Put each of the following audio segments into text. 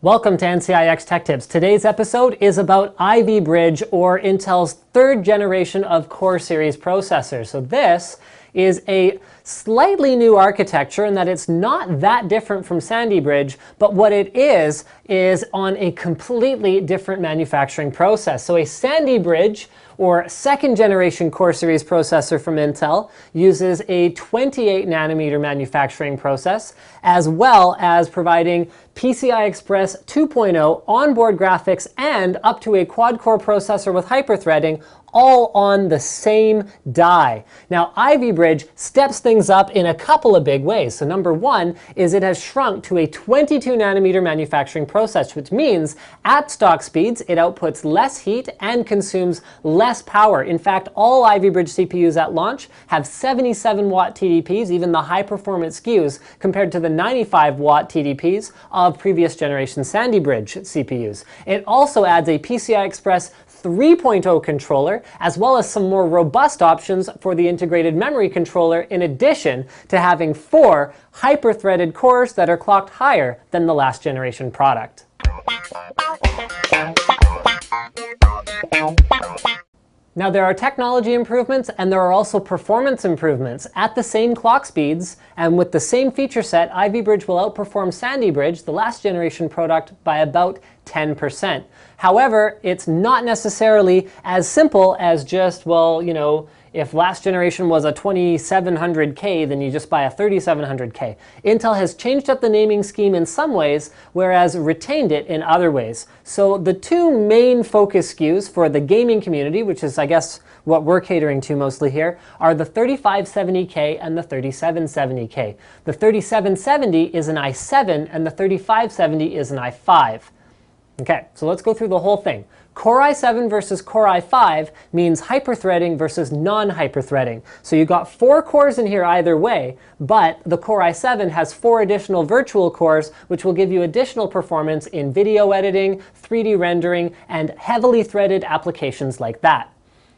Welcome to NCIX Tech Tips. Today's episode is about Ivy Bridge, or Intel's third generation of Core Series processors. So this is a slightly new architecture in that it's not that different from Sandy Bridge, but what it is on a completely different manufacturing process. So a Sandy Bridge, or second generation Core Series processor from Intel, uses a 28 nanometer manufacturing process, as well as providing PCI Express 2.0 onboard graphics and up to a quad-core processor with hyperthreading, all on the same die. Now, Ivy Bridge steps things up in a couple of big ways. So number one is it has shrunk to a 22 nanometer manufacturing process, which means at stock speeds, it outputs less heat and consumes less power. In fact, all Ivy Bridge CPUs at launch have 77 watt TDPs, even the high performance SKUs, compared to the 95 watt TDPs of previous generation Sandy Bridge CPUs. It also adds a PCI Express 3.0 controller, as well as some more robust options for the integrated memory controller, in addition to having 4 hyper-threaded cores that are clocked higher than the last generation product. Now, there are technology improvements and there are also performance improvements. At the same clock speeds and with the same feature set, Ivy Bridge will outperform Sandy Bridge, the last generation product, by about 10%. However, it's not necessarily as simple as just, well, you know, if last generation was a 2700K, then you just buy a 3700K. Intel has changed up the naming scheme in some ways, whereas retained it in other ways. So the two main focus SKUs for the gaming community, which is, I guess, what we're catering to mostly here, are the 3570K and the 3770K. The 3770 is an i7 and the 3570 is an i5. Okay, so let's go through the whole thing. Core i7 versus Core i5 means hyperthreading versus non-hyperthreading. So you've got 4 cores in here either way, but the Core i7 has 4 additional virtual cores, which will give you additional performance in video editing, 3D rendering, and heavily threaded applications like that.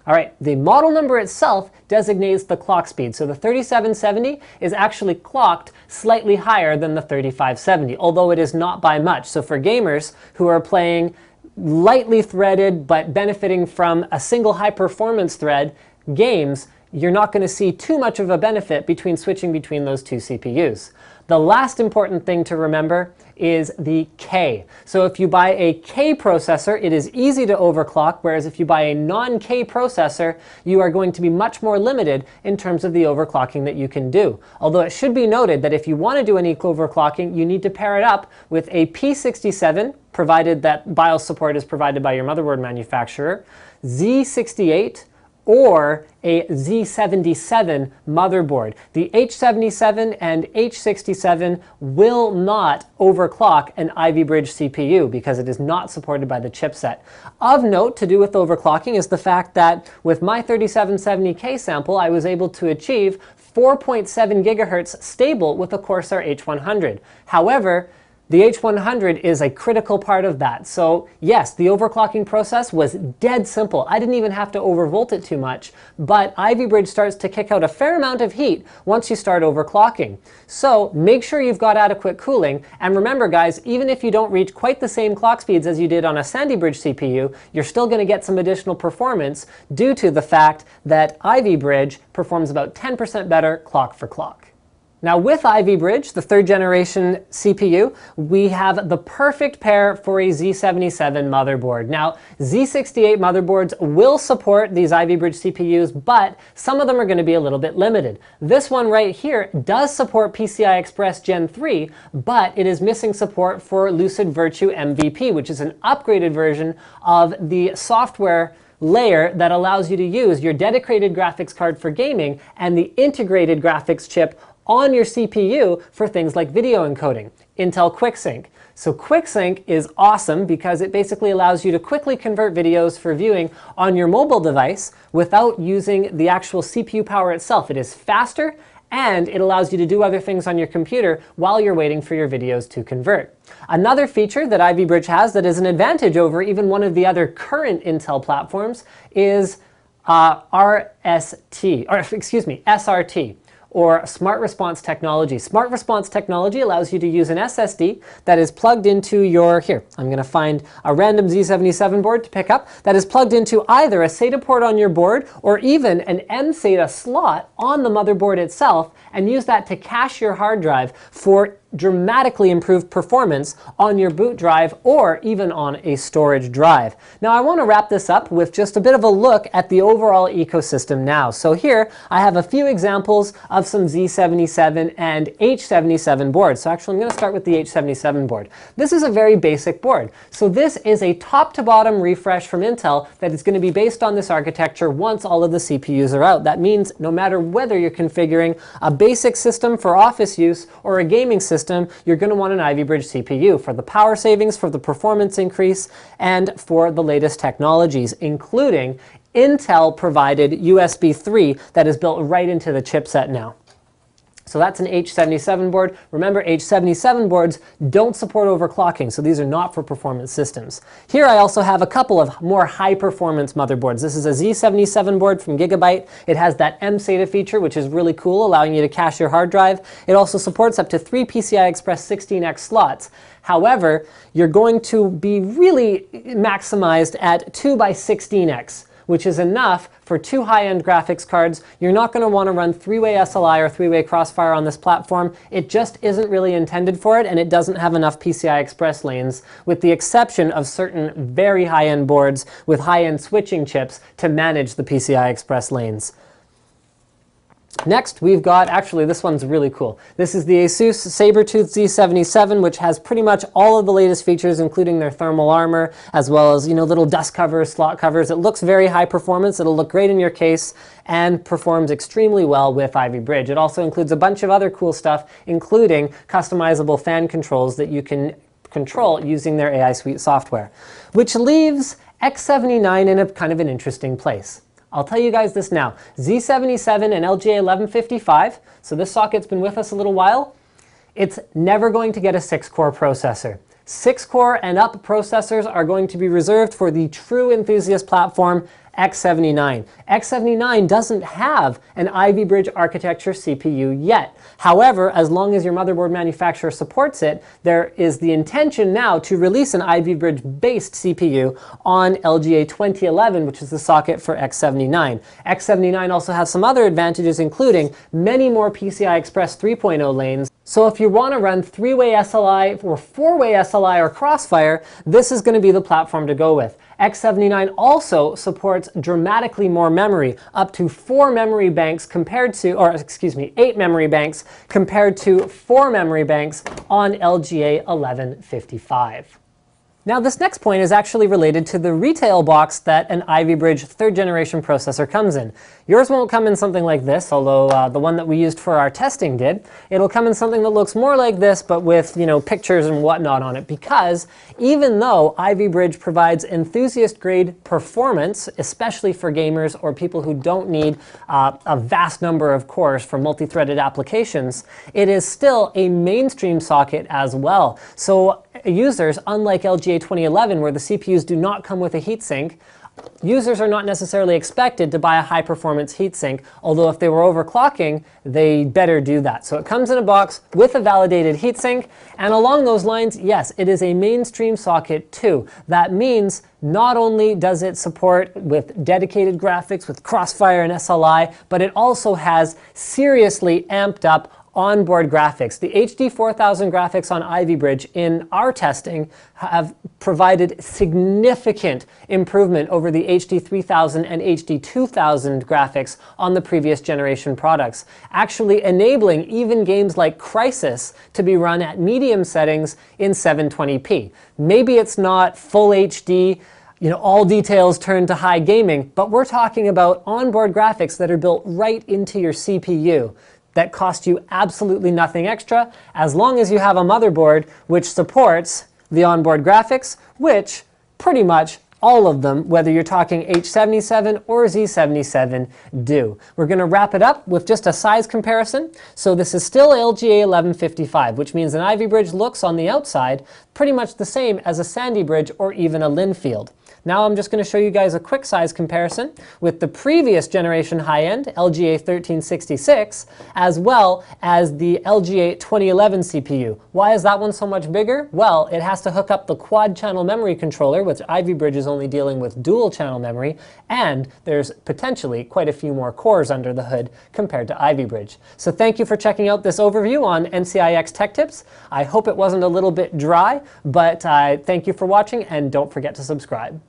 All right, the model number itself designates the clock speed. So the 3770 is actually clocked slightly higher than the 3570, although it is not by much. So for gamers who are playing lightly threaded but benefiting from a single high performance thread games, you're not going to see too much of a benefit between switching between those two CPUs. The last important thing to remember is the K. So if you buy a K processor, it is easy to overclock, whereas if you buy a non-K processor, you are going to be much more limited in terms of the overclocking that you can do. Although it should be noted that if you want to do any overclocking, you need to pair it up with a P67, provided that BIOS support is provided by your motherboard manufacturer, Z68, or a Z77 motherboard. The H77 and H67 will not overclock an Ivy Bridge CPU because it is not supported by the chipset. Of note, to do with overclocking, is the fact that with my 3770K sample, I was able to achieve 4.7 gigahertz stable with a Corsair H100. However, the H100 is a critical part of that. So yes, the overclocking process was dead simple. I didn't even have to overvolt it too much, but Ivy Bridge starts to kick out a fair amount of heat once you start overclocking. So make sure you've got adequate cooling. And remember guys, even if you don't reach quite the same clock speeds as you did on a Sandy Bridge CPU, you're still going to get some additional performance due to the fact that Ivy Bridge performs about 10% better clock for clock. Now with Ivy Bridge, the third generation CPU, we have the perfect pair for a Z77 motherboard. Now, Z68 motherboards will support these Ivy Bridge CPUs, but some of them are going to be a little bit limited. This one right here does support PCI Express Gen 3, but it is missing support for Lucid Virtue MVP, which is an upgraded version of the software layer that allows you to use your dedicated graphics card for gaming and the integrated graphics chip on your CPU for things like video encoding, Intel QuickSync. So QuickSync is awesome because it basically allows you to quickly convert videos for viewing on your mobile device without using the actual CPU power itself. It is faster and it allows you to do other things on your computer while you're waiting for your videos to convert. Another feature that Ivy Bridge has that is an advantage over even one of the other current Intel platforms is SRT, or smart response technology. Smart response technology allows you to use an SSD that is plugged into your, here, I'm going to find a random Z77 board to pick up, that is plugged into either a SATA port on your board or even an mSATA slot on the motherboard itself, and use that to cache your hard drive for dramatically improved performance on your boot drive or even on a storage drive. Now I want to wrap this up with just a bit of a look at the overall ecosystem now. So here I have a few examples of some Z77 and H77 boards. So actually I'm going to start with the H77 board. This is a very basic board. So this is a top to bottom refresh from Intel that is going to be based on this architecture once all of the CPUs are out. That means no matter whether you're configuring a basic system for office use or a gaming system, you're going to want an Ivy Bridge CPU for the power savings, for the performance increase, and for the latest technologies, including Intel provided USB 3 that is built right into the chipset now. So that's an H77 board. Remember, H77 boards don't support overclocking, so these are not for performance systems. Here I also have a couple of more high-performance motherboards. This is a Z77 board from Gigabyte. It has that mSATA feature, which is really cool, allowing you to cache your hard drive. It also supports up to 3 PCI Express 16X slots. However, you're going to be really maximized at 2x16X, which is enough for 2 high-end graphics cards. You're not going to want to run 3-way SLI or 3-way Crossfire on this platform. It just isn't really intended for it, and it doesn't have enough PCI Express lanes, with the exception of certain very high-end boards with high-end switching chips to manage the PCI Express lanes. Next, we've got, actually this one's really cool. This is the Asus Sabertooth Z77, which has pretty much all of the latest features, including their thermal armor, as well as, little dust covers, slot covers. It looks very high performance. It'll look great in your case and performs extremely well with Ivy Bridge. It also includes a bunch of other cool stuff, including customizable fan controls that you can control using their AI Suite software, which leaves X79 in a kind of an interesting place. I'll tell you guys this now. Z77 and LGA 1155, so this socket's been with us a little while, it's never going to get a 6-core processor. 6-core and up processors are going to be reserved for the true enthusiast platform, X79. X79 doesn't have an Ivy Bridge architecture CPU yet. However, as long as your motherboard manufacturer supports it, there is the intention now to release an Ivy Bridge based CPU on LGA 2011, which is the socket for X79. X79 also has some other advantages, including many more PCI Express 3.0 lanes. So if you want to run 3-way SLI or 4-way SLI or Crossfire, this is going to be the platform to go with. X79 also supports dramatically more memory, up to 4 memory banks compared to, or excuse me, 8 memory banks compared to 4 memory banks on LGA 1155. Now this next point is actually related to the retail box that an Ivy Bridge 3rd generation processor comes in. Yours won't come in something like this, although the one that we used for our testing did. It'll come in something that looks more like this, but with pictures and whatnot on it, because even though Ivy Bridge provides enthusiast grade performance, especially for gamers or people who don't need a vast number of cores for multi-threaded applications, it is still a mainstream socket as well. So users, unlike LGA 2011, where the CPUs do not come with a heatsink, users are not necessarily expected to buy a high-performance heatsink, although if they were overclocking, they better do that. So it comes in a box with a validated heatsink, and along those lines, yes, it is a mainstream socket too. That means not only does it support with dedicated graphics, with Crossfire and SLI, but it also has seriously amped up onboard graphics. The HD 4000 graphics on Ivy Bridge in our testing have provided significant improvement over the HD 3000 and HD 2000 graphics on the previous generation products, actually enabling even games like Crysis to be run at medium settings in 720p. Maybe it's not full HD, all details turned to high gaming, but we're talking about onboard graphics that are built right into your CPU, that cost you absolutely nothing extra, as long as you have a motherboard which supports the onboard graphics, which pretty much all of them, whether you're talking H77 or Z77, do. We're going to wrap it up with just a size comparison. So this is still LGA 1155, which means an Ivy bridge looks on the outside pretty much the same as a Sandy bridge or even a Linfield. Now I'm just going to show you guys a quick size comparison with the previous generation high-end LGA 1366 as well as the LGA 2011 CPU. Why is that one so much bigger? Well, it has to hook up the quad channel memory controller, which Ivy Bridge is only dealing with dual channel memory, and there's potentially quite a few more cores under the hood compared to Ivy Bridge. So thank you for checking out this overview on NCIX Tech Tips. I hope it wasn't a little bit dry, but thank you for watching, and don't forget to subscribe.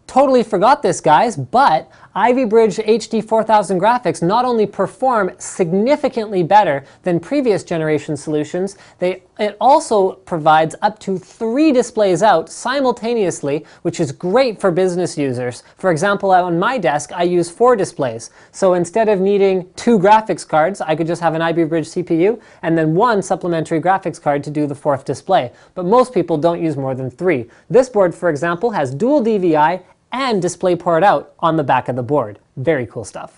Totally forgot this, guys, but Ivy Bridge HD 4000 graphics not only perform significantly better than previous generation solutions, it also provides up to 3 displays out simultaneously, which is great for business users. For example, on my desk, I use 4 displays. So instead of needing 2 graphics cards, I could just have an Ivy Bridge CPU and then 1 supplementary graphics card to do the 4th display. But most people don't use more than 3. This board, for example, has dual DVI and DisplayPort out on the back of the board. Very cool stuff.